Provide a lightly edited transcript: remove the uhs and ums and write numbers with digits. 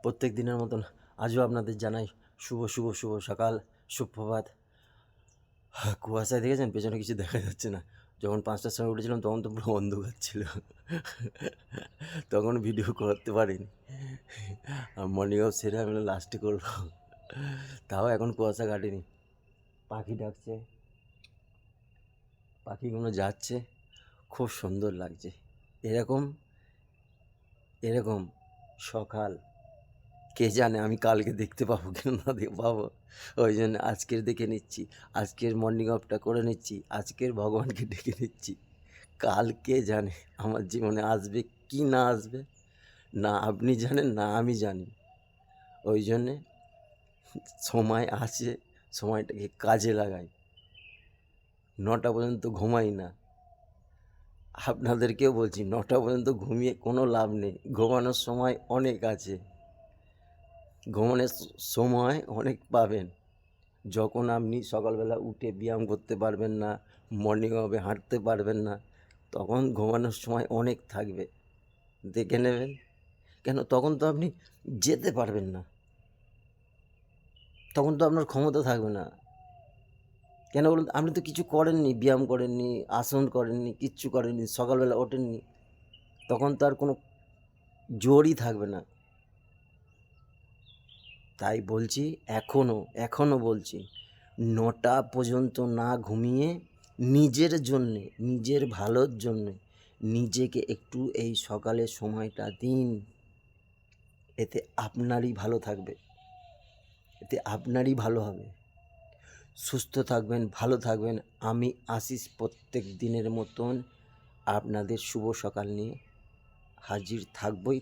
প্রত্যেক দিনের মতন আজও আপনাদের জানাই শুভ শুভ শুভ সকাল, সুপ্রভাত। কুয়াশায় দেখেছেন পেছনে কিছু দেখা যাচ্ছে না। যখন 5টার সময় উঠেছিলাম তখন তো পুরো অন্ধকার ছিল, তখন ভিডিও করতে পারিনি। আর মর্নিং ওয়াক সেরে আমি লাস্টে করবো, তাও এখন কুয়াশা কাটেনি। পাখি ডাকছে, পাখিগুলো যাচ্ছে, খুব সুন্দর লাগছে। এরকম এরকম সকাল কে জানে আমি কালকে দেখতে পাবো কি না দেখতে পাবো। ওই জন্য আজকের দেখে নিচ্ছি, আজকের মর্নিং ওয়াকটা করে নিচ্ছি, আজকের ভগবানকে ডেকে নিচ্ছি। কালকে জানে আমার জীবনে আসবে কি না আসবে, না আপনি জানেন না আমি জানি। ওই জন্যে সময় আছে, সময়টাকে কাজে লাগাই। 9টা পর্যন্ত ঘুমাই না। আপনাদেরকেও বলছি 9টা পর্যন্ত ঘুমিয়ে কোনো লাভ নেই, ঘুমানোর সময় অনেক আছে, ঘুমানোর সময় অনেক পাবেন। যখন আপনি সকালবেলা উঠে ব্যায়াম করতে পারবেন না, মর্নিং ওয়াকে হাঁটতে পারবেন না, তখন ঘুমানোর সময় অনেক থাকবে, দেখে নেবেন। কেন তখন তো আপনি যেতে পারবেন না, তখন তো আপনার ক্ষমতা থাকবে না। কেন বলুন, আপনি তো কিছু করেননি, ব্যায়াম করেননি, আসন করেননি, কিচ্ছু করেননি, সকালবেলা ওঠেননি, তখন তো আর কোনো জোরই থাকবে না। তাই বলছি, এখনও বলছি, 9টা পর্যন্ত না ঘুমিয়ে নিজের জন্যে, নিজের ভালোর জন্যে নিজেকে একটু এই সকালের সময়টা দিন। এতে আপনারই ভালো থাকবে, এতে আপনারই ভালো হবে, সুস্থ থাকবেন, ভালো থাকবেন। আমি আশিস প্রত্যেক দিনের মতন আপনাদের শুভ সকাল নিয়ে হাজির থাকবই।